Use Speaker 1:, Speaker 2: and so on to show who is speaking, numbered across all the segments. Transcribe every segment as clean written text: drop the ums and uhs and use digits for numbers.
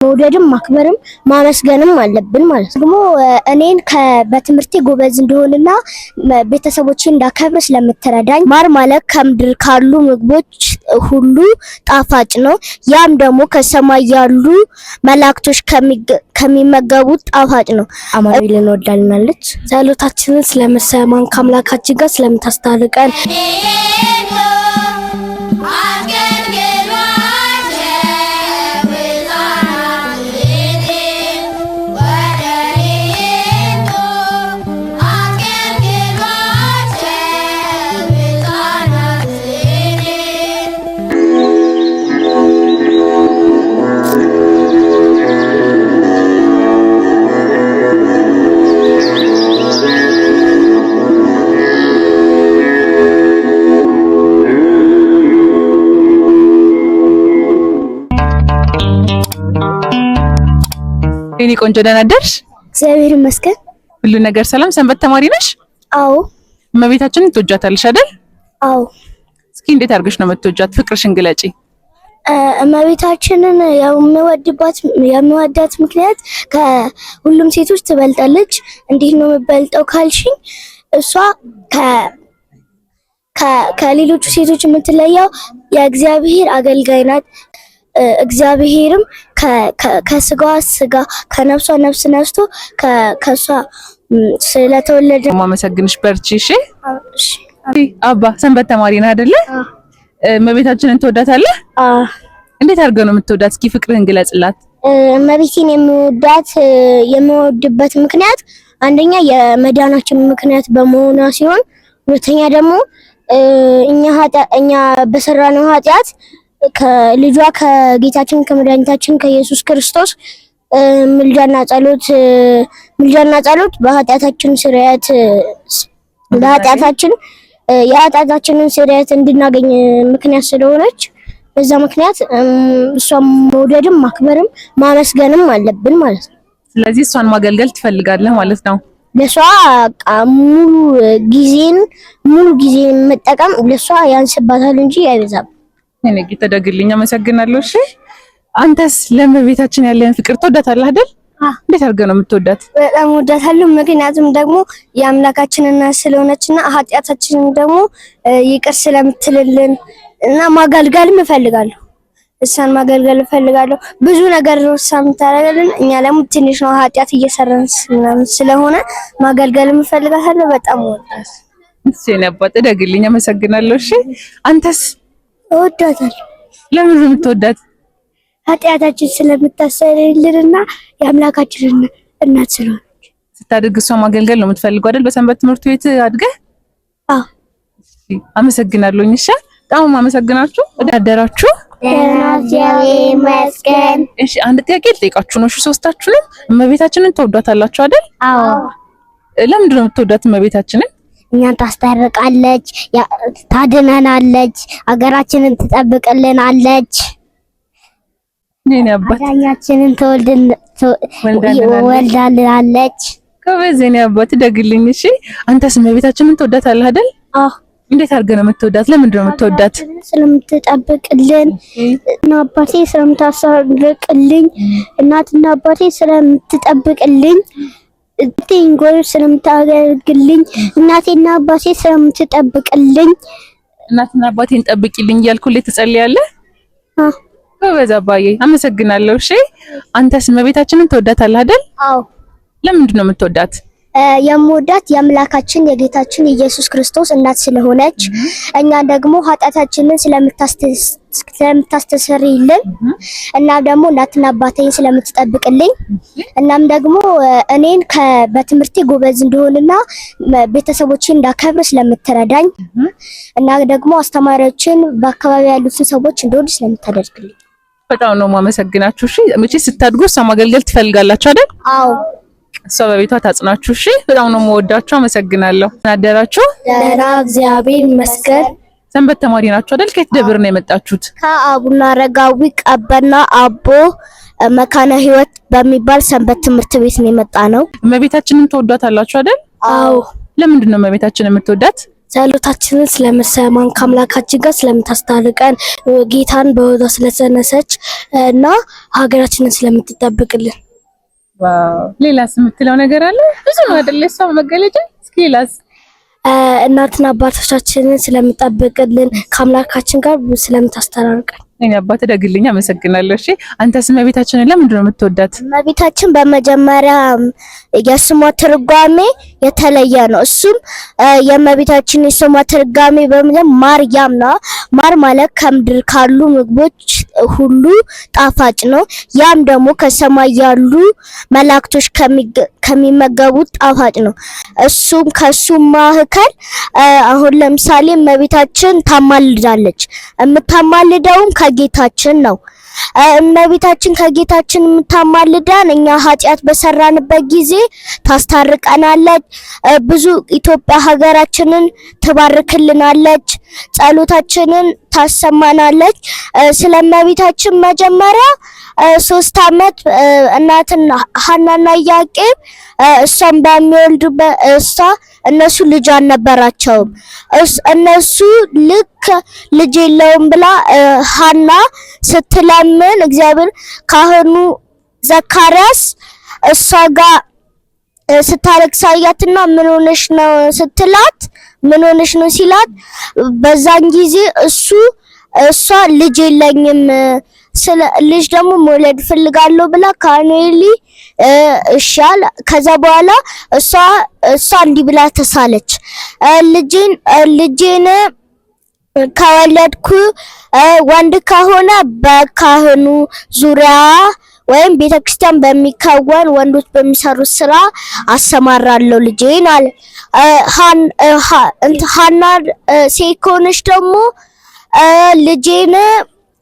Speaker 1: መውደድም ማክበርም ማመስገንም አለብን ማለት ነው። ደግሞ እኔን በትምህርቴ ጎበዝ እንደሆንና ቤተሰቦቼን እንዳከብር ስለምትረዳኝ ማር ማለት ከምድር ካሉ ምግቦች ሁሉ ጣፋጭ ነው። ያም ደግሞ ከሰማይ ያሉ መላእክቶች ከሚመገቡት ጣፋጭ ነው። አማኑኤልን እንወዳለናለች። ጸሎታችንን ስለምትሰማን ከአምላካችን ጋር ስለምታስታርቀን
Speaker 2: እኔ ቆንጆ ደህና አደርሽ?
Speaker 1: እግዚአብሔር ይመስገን።
Speaker 2: ሁሉ ነገር ሰላም? ሰንበት ተማሪ ነሽ?
Speaker 1: አዎ።
Speaker 2: እመቤታችንን ትወጃታለሽ አይደል?
Speaker 1: አዎ።
Speaker 2: እስኪ እንዴት አድርገሽ ነው የምትወጃት? ፍቅርሽን ግለጪ።
Speaker 1: እመቤታችንን የምወዳት ምክንያት ከሁሉም ሴቶች ትበልጣለች። እንዴት ነው የምትበልጠው ካልሽኝ፣ እሷ ከሌሎቹ ሴቶች የምትለየው የእግዚአብሔር አገልጋይ ናት። እግዚአብሔርም ከስጋዋ ስጋ ከነፍሷ ነፍስ ነስቶ ከሷ ስለተወለደ
Speaker 2: ማመሰግንሽ። በርቺ። እሺ አባ ሰንበት ተማሪ ነህ አይደለ? እመቤታችንን ትወዳታለህ? እንዴት አድርገው ነው የምትወዳት? እስኪ ፍቅርህን ግለጽላት።
Speaker 1: እመቤቴን የምወድበት ምክንያት አንደኛ የመዳናችን ምክንያት በመሆኗ ሲሆን፣ ሁለተኛ ደግሞ እኛ በሰራነው ኃጢአት ከልጇ ከጌታችን ከመድኃኒታችን ከኢየሱስ ክርስቶስ ምልጃና ጸሎት በኃጢአታችን ስርየት የኃጢአታችንን ስርየት እንድናገኝ ምክንያት ስለሆነች በዛ ምክንያት እሷን መውደድም ማክበርም ማመስገንም አለብን ማለት ነው።
Speaker 2: ስለዚህ እሷን ማገልገል ትፈልጋለህ ማለት ነው?
Speaker 1: ለሷ ሙሉ ጊዜን መጠቀም ለሷ ያንስባታል እንጂ አይበዛም።
Speaker 2: እኔ ጌታ ደግልኝ። አመሰግናለሁ። እሺ አንተስ ለእመቤታችን ያለህን ፍቅር ትወዳታለህ አይደል? እንዴት አድርገህ ነው የምትወዳት?
Speaker 1: በጣም ወዳታለሁ። ምክንያቱም ደግሞ የአምላካችን እናት ስለሆነችና ኃጢአታችንን ደግሞ ይቅር ስለምትልልን እና ማገልገልም እፈልጋለሁ። እሷን ማገልገል እፈልጋለሁ። ብዙ ነገር ነው እሷ የምታደርግልን፣ እኛ ደግሞ ትንሽ ነው ኃጢአት እየሰራን ስለሆነ ማገልገልም እፈልጋለሁ። በጣም ወዳት።
Speaker 2: እሺ ነበር ደግልኝ። አመሰግናለሁ። እሺ አንተስ?
Speaker 1: እወዳታለሁ።
Speaker 2: ለምን ነው የምትወዳት?
Speaker 1: ኃጢአታችን ስለምታሰሪልንና የአምላካችን እናት ስለሆነች።
Speaker 2: ስታድግ እሷ ማገልገል ነው የምትፈልገው አይደል? በሰንበት ትምህርት ቤት አድገህ?
Speaker 1: አዎ።
Speaker 2: አመሰግናለሁ። እሺ በጣም አመሰግናችሁ። አደራችሁ?
Speaker 1: እግዚአብሔር ይመስገን።
Speaker 2: እሺ አንድ ጥያቄ ልጠይቃችሁ ነው። እሺ ሶስታችሁንም እመቤታችንን ትወዷታላችሁ አይደል?
Speaker 1: አዎ።
Speaker 2: ለምንድን ነው የምትወዷት እመቤታችንን?
Speaker 1: እኛን ታስታርቃለች፣ ታድነናለች፣ ሀገራችንን ትጠብቅልናለች።
Speaker 2: የኔ አባት
Speaker 1: አዳኛችንን ወልዳልናለች።
Speaker 2: ከበዝ የኔ አባት ደግልኝ። እሺ አንተስ እመቤታችንን ትወዳታለህ አይደል?
Speaker 1: አዎ።
Speaker 2: እንዴት አድርገህ ነው የምትወዳት? ለምንድን ነው የምትወዳት?
Speaker 1: ስለምትጠብቅልን እና አባቴ ስለምታስታርቅልኝ፣ እናትና አባቴ ስለምትጠብቅልኝ፣ ቴንጎር ስለምታገለግልኝ፣ እናቴና አባቴ ስለምትጠብቅልኝ።
Speaker 2: እናትና አባቴን ጠብቂልኝ እያልኩልህ ትጸልያለህ?
Speaker 1: አዎ።
Speaker 2: በዛ አባዬ አመሰግናለሁ። እሺ አንተስ እመቤታችንን ትወዳታለህ አይደል?
Speaker 1: አዎ።
Speaker 2: ለምንድን ነው የምትወዳት?
Speaker 1: የምወዳት የአምላካችን የጌታችን ኢየሱስ ክርስቶስ እናት ስለሆነች፣ እኛ ደግሞ ኃጢአታችንን ስለምታስተሰርይልን፣ እና ደግሞ እናትና አባቴን ስለምትጠብቅልኝ፣ እናም ደግሞ እኔን በትምህርቴ ጎበዝ እንደሆንና ቤተሰቦቼን እንዳከብር ስለምትረዳኝ፣ እና ደግሞ አስተማሪዎችን በአካባቢ ያሉትን ሰዎች እንደወድ ስለምታደርግልኝ
Speaker 2: በጣም ነው የማመሰግናችሁ። እሺ መቼ ስታድጉ እሷ ማገልገል ትፈልጋላችሁ አይደል?
Speaker 1: አዎ።
Speaker 2: እሷ በቤቷ ታጽናችሁ። እሺ በጣም ነው የምወዳችሁ። አመሰግናለሁ። አደራችሁ?
Speaker 1: ደህና እግዚአብሔር ይመስገን።
Speaker 2: ሰንበት ተማሪ ናችሁ አይደል? ከየት ደብር ነው የመጣችሁት?
Speaker 1: ከአቡነ አረጋዊ ቀበና አቦ መካነ ሕይወት በሚባል ሰንበት ትምህርት ቤት ነው የመጣ ነው።
Speaker 2: እመቤታችንን ትወዷታላችሁ አይደል?
Speaker 1: አዎ።
Speaker 2: ለምንድን ነው እመቤታችንን የምትወዳት?
Speaker 1: ጸሎታችንን ስለምትሰማን ከአምላካችን ጋር ስለምታስታርቀን ጌታን በወዷ ስለጸነሰች እና ሀገራችንን ስለምትጠብቅልን።
Speaker 2: ዋው ሌላስ የምትለው ነገር አለ? ብዙ ነው አይደል? እሷ መገለጫ። እስኪ ሌላስ?
Speaker 1: እናትና አባቶቻችንን ስለምትጠብቅልን ከአምላካችን ጋር ስለምታስታርቀን።
Speaker 2: እኔ አባት ደግልኝ አመሰግናለሁ። እሺ አንተስ እመቤታችንን ለምንድን ነው የምትወዳት?
Speaker 1: እመቤታችን በመጀመሪያ የስሟ ትርጓሜ የተለየ ነው። እሱም የእመቤታችን የስሟ ትርጓሜ ማርያም ነው። ማር ማለት ከምድር ካሉ ምግቦች ሁሉ ጣፋጭ ነው። ያም ደግሞ ከሰማይ ያሉ መላእክቶች ከሚመገቡት ጣፋጭ ነው። እሱም ከሱ መካከል አሁን ለምሳሌ እመቤታችን ታማልዳለች። የምታማልደውም ከጌታችን ነው። እመቤታችን ከጌታችን የምታማልዳን እኛ ኃጢአት በሰራንበት ጊዜ ታስታርቀናለች። ብዙ ኢትዮጵያ ሀገራችንን ትባርክልናለች። ጸሎታችንን ታሰማናለች። ስለ እመቤታችን መጀመሪያ 3 አመት እናትና ሐናና ኢያቄም እሷን በሚወልዱበት እነሱ ልጅ አልነበራቸውም። እነሱ ልክ ልጅ የለውም ብላ ሐና ስትለምን እግዚአብሔር ካህኑ ዘካርያስ እሷ ጋር ስታለቅስ አያትና ምን ሆነሽ ነው ስትላት ምን ሆነሽ ነው ሲላት በዛን ጊዜ እሷ ልጅ የለኝም ልጅ ደግሞ መውለድ ፈልጋለሁ ብላ ካህኑ ኤሊ እሻል ከዛ በኋላ እሷ እንዲህ ብላ ተሳለች። ልጄን ከወለድኩ ወንድ ከሆነ በካህኑ ዙሪያ ወይም ቤተክርስቲያን በሚከወን ወንዶች በሚሰሩት ስራ አሰማራለሁ ልጄን አለ። ሐና ሴት ከሆነች ደግሞ ልጄን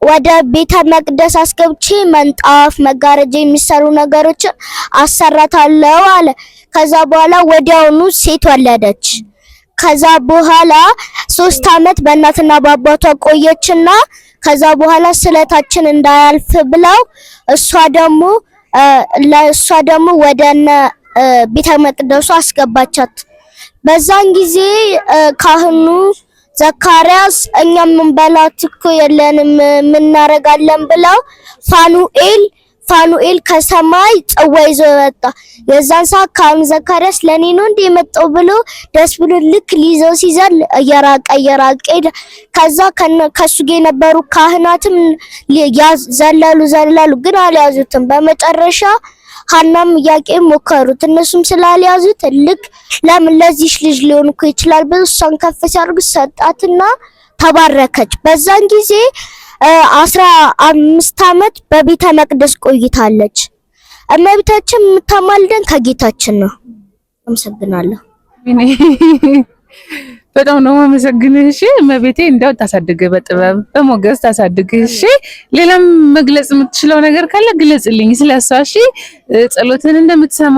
Speaker 1: ወደ ቤተ መቅደስ አስገብቼ መንጣፍ፣ መጋረጃ የሚሰሩ ነገሮችን አሰራታለሁ አለ። ከዛ በኋላ ወዲያውኑ ሴት ወለደች። ከዛ በኋላ 3 አመት በእናትና በአባቷ ቆየችና ከዛ በኋላ ስለታችን እንዳያልፍ ብለው እሷ ደግሞ ወደነ ቤተ መቅደሱ አስገባቻት። በዛን ጊዜ ካህኑ ዘካርያስ እኛ ምንበላት እኮ የለንም ምን እናረጋለን ብለው ፋኑኤል ከሰማይ ጽዋ ይዞ ወጣ። የዛን ሰዓት ካህኑ ዘካርያስ ለኔ ነው እንደ የመጣው ብሎ ደስ ብሎ ልክ ሊይዘው ሲዘል እየራቀ ከዛ ከሱ ጋር የነበሩ ካህናትም ዘለሉ ግን አልያዙትም። በመጨረሻ ሐናም ኢያቄም ሞከሩት። እነሱም ስላልያዙት ልክ ለምን ለዚህ ልጅ ሊሆን እኮ ይችላል ብሎ እሷን ከፍ ሲያደርጉ ሰጣትና ተባረከች። በዛን ጊዜ 15 አመት በቤተ መቅደስ ቆይታለች። እመቤታችን የምታማልደን ከጌታችን ነው። አመሰግናለሁ።
Speaker 2: በጣም ነው የማመሰግንህ። እሺ እመቤቴ እንደው ታሳድግህ፣ በጥበብ በሞገስ ታሳድግህ። እሺ ሌላም መግለጽ የምትችለው ነገር ካለ ግለጽልኝ ስለሷ። እሺ ጸሎትን እንደምትሰማ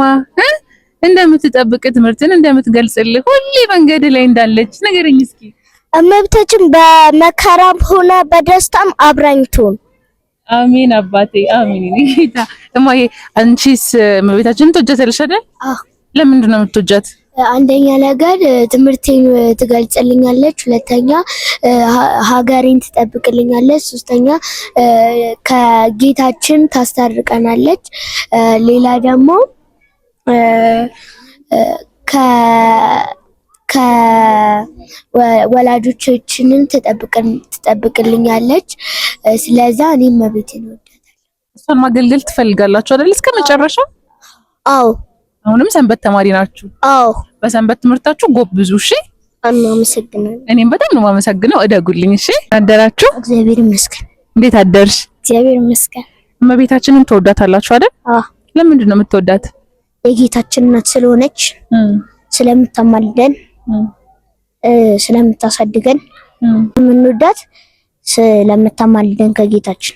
Speaker 2: እንደምትጠብቅ፣ ትምህርትን እንደምትገልጽልህ፣ ሁሌ መንገድ ላይ እንዳለች ንገረኝ እስኪ።
Speaker 1: እመቤታችን በመከራም ሆነ በደስታም አብራኝ ትሁን።
Speaker 2: አሜን አባቴ አሜን። ጌታ እማዬ አንቺስ እመቤታችንን ትወጃታለሽ አይደል? አዎ። ለምንድን ነው የምትወጃት?
Speaker 1: አንደኛ ነገር ትምህርቴን ትገልጽልኛለች፣ ሁለተኛ ሀገሬን ትጠብቅልኛለች፣ ሶስተኛ ከጌታችን ታስታርቀናለች፣ ሌላ ደግሞ ከወላጆቻችንን ትጠብቅልኛለች። ስለዛ እኔም እመቤቴን እወዳታለሁ።
Speaker 2: እሷን ማገልገል ትፈልጋላችሁ አይደል? እስከ መጨረሻ?
Speaker 1: አዎ።
Speaker 2: አሁንም ሰንበት ተማሪ ናችሁ?
Speaker 1: አዎ።
Speaker 2: በሰንበት ትምህርታችሁ ጎብዙ። እሺ
Speaker 1: አመሰግናለሁ።
Speaker 2: እኔም በጣም ነው የማመሰግነው። እደጉልኝ። እሺ አደራችሁ?
Speaker 1: እግዚአብሔር ይመስገን።
Speaker 2: እንዴት አደርሽ?
Speaker 1: እግዚአብሔር ይመስገን።
Speaker 2: እመቤታችንን ትወዳታላችሁ አይደል?
Speaker 1: አዎ።
Speaker 2: ለምንድን ነው የምትወዳት?
Speaker 1: የጌታችን እናት ስለሆነች፣ ስለምታማልደን፣ ስለምታሳድገን የምንወዳት ስለምታማልደን ከጌታችን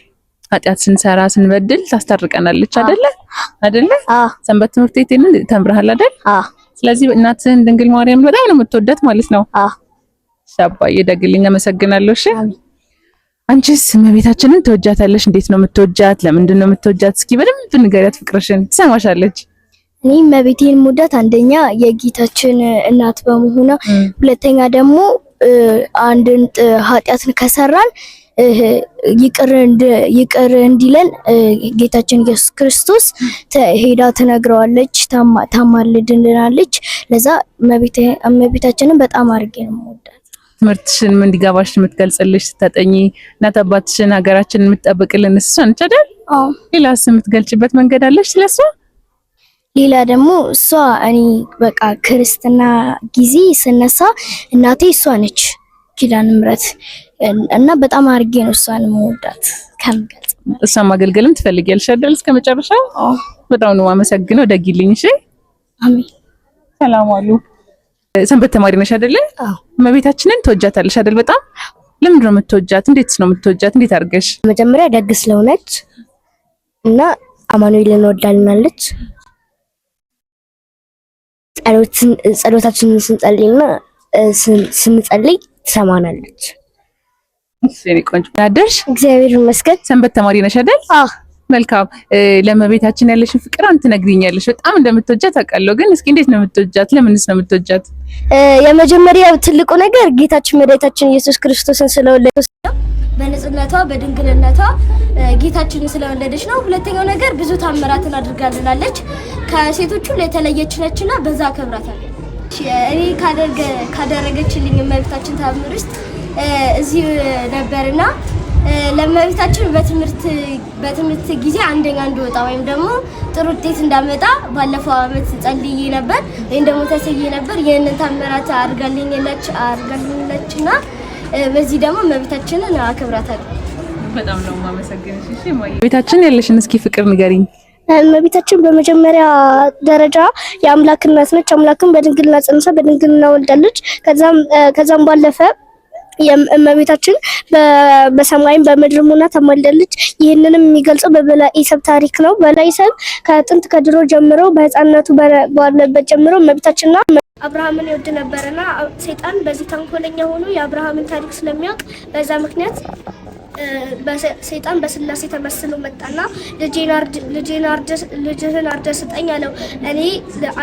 Speaker 2: ኃጢአት ስንሰራ ስንበድል ታስታርቀናለች አይደለ?
Speaker 1: አዎ።
Speaker 2: ሰንበት ትምህርት ቤትን ተምረሃል አይደል?
Speaker 1: አዎ።
Speaker 2: ስለዚህ እናትህን ድንግል ማርያም በጣም ነው የምትወዳት ማለት ነው።
Speaker 1: አዎ።
Speaker 2: ሻባዬ ደግልኝ፣ አመሰግናለሁ። እሺ አንቺስ እመቤታችንን ትወጃታለሽ? እንዴት ነው የምትወጃት? ለምንድን ነው የምትወጃት? እስኪ በደንብ ንገሪያት ፍቅርሽን፣ ትሰማሻለች።
Speaker 1: እኔ እመቤቴን የምወዳት አንደኛ የጌታችን እናት በመሆኗ፣ ሁለተኛ ደግሞ አንድን ኃጢአትን ከሰራን ይቅር እንዲለን ጌታችን ኢየሱስ ክርስቶስ ሄዳ ትነግረዋለች፣ ታማልድልናለች። ለዛ እመቤታችንን በጣም አድርጌ ነው የምወዳት።
Speaker 2: ትምህርትሽን ምን እንዲገባሽ የምትገልጽልሽ ስታጠኚ እናት አባትሽን ሀገራችንን የምትጠብቅልን እሷ ነች አይደል?
Speaker 1: አዎ።
Speaker 2: ሌላስ የምትገልጭበት መንገድ አለሽ ስለሷ?
Speaker 1: ሌላ ደግሞ እሷ እኔ በቃ ክርስትና ጊዜ ስነሳ እናቴ እሷ ነች ኪዳነ ምሕረት እና በጣም አድርጌ ነው እሷን የምወዳት ከምገልጽ።
Speaker 2: እሷን ማገልገልም ትፈልጊያለሽ አይደል? እስከመጨረሻው?
Speaker 1: አዎ።
Speaker 2: በጣም ነው የማመሰግነው። ደጊልኝ። እሺ።
Speaker 1: አሜን።
Speaker 2: ሰላም ዋሉ። ሰንበት ተማሪ ነሽ አይደል?
Speaker 1: አዎ።
Speaker 2: እመቤታችንን ትወጃታለሽ አይደል? በጣም ለምንድን ነው የምትወጃት? እንዴትስ ነው የምትወጃት? እንዴት አድርገሽ?
Speaker 1: መጀመሪያ ደግ ስለሆነች እና አማኑኤልን ወዳልናለች። ጸሎታችንን ስንጸልይ ትሰማናለች።
Speaker 2: እኔ ቆንጆ አደርሽ?
Speaker 1: እግዚአብሔር ይመስገን።
Speaker 2: ሰንበት ተማሪ ነሽ አይደል?
Speaker 1: አዎ።
Speaker 2: መልካም። ለእመቤታችን ያለሽን ፍቅር አንተ ትነግሪኛለሽ። በጣም እንደምትወጃት አውቃለሁ፣ ግን እስኪ እንዴት ነው የምትወጃት? ለምንስ ነው የምትወጃት?
Speaker 1: የመጀመሪያው ትልቁ ነገር ጌታችን መድኃኒታችን ኢየሱስ ክርስቶስን ስለወለደች ነው። በንጽህናቷ በድንግልነቷ ጌታችንን ስለወለደች ነው። ሁለተኛው ነገር ብዙ ታምራትን አድርጋልናለች። ከሴቶቹ የተለየች ነችና በዛ አከብራታለሁ። እኔ ካደረገችልኝ እመቤታችን ታምር ውስጥ እዚህ ነበርና ለእመቤታችን በትምህርት ጊዜ አንደኛ እንድወጣ ወይም ደግሞ ጥሩ ውጤት እንዳመጣ ባለፈው ዓመት ጸልዬ ነበር ወይም ደግሞ ተስዬ ነበር። ይህንን ታምራት አድርጋልኛለችና በዚህ ደግሞ እመቤታችንን አከብራታለሁ።
Speaker 2: በጣም ነው የማመሰግንሽ። እሺ ማየ፣ እመቤታችን ያለሽን እስኪ ፍቅር ንገሪኝ።
Speaker 1: እመቤታችን በመጀመሪያ ደረጃ የአምላክ እናት ነች። አምላክን በድንግልና ጸንሳ በድንግልና ወልዳለች። ከዛም ባለፈ እመቤታችን በሰማይም በምድርም ሆና ተወልዳለች። ይህንንም የሚገልጸው በበላዔሰብ ታሪክ ነው። በላዔሰብ ከጥንት ከድሮ ጀምሮ በሕፃንነቱ ባለበት ጀምሮ እመቤታችንና አብርሃምን ይወድ ነበርና ሰይጣን በዚህ ተንኮለኛ ሆኖ የአብርሃምን ታሪክ ስለሚያውቅ በዛ ምክንያት ሰይጣን በስላሴ ተመስሎ መጣና ልጅህን አርደህ ስጠኝ አለው። እኔ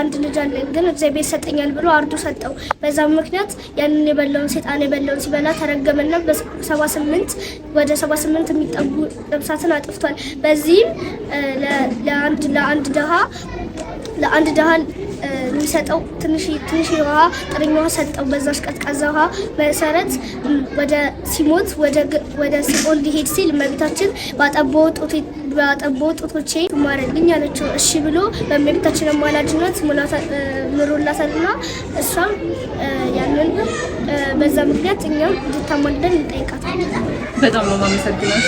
Speaker 1: አንድ ልጅ አለኝ ግን እግዚአብሔር ሰጠኛል ብሎ አርዶ ሰጠው። በዛ ምክንያት ያንን ሰይጣን የበላውን ሲበላ ተረገመና ወደ 78 የሚጠጉ ነፍሳትን አጥፍቷል። በዚህም ለአንድ ድሃ የሚሰጠው ትንሽ ውሃ ጥርኝ ውሃ ሰጠው። በዛሽ ቀዝቃዛ ውሃ መሰረት ሲሞት ወደ ሲኦል ሊሄድ ሲል እመቤታችን ባጠባው ጡቶቼ ማረልኝ አለችው። እሺ ብሎ በእመቤታችን አማላጅነት ምሮላታልና እሷም ያንን በዛ ምክንያት እኛም እንድታማልደን እንጠይቃታለን።
Speaker 2: በጣም ነው የማመሰግነው።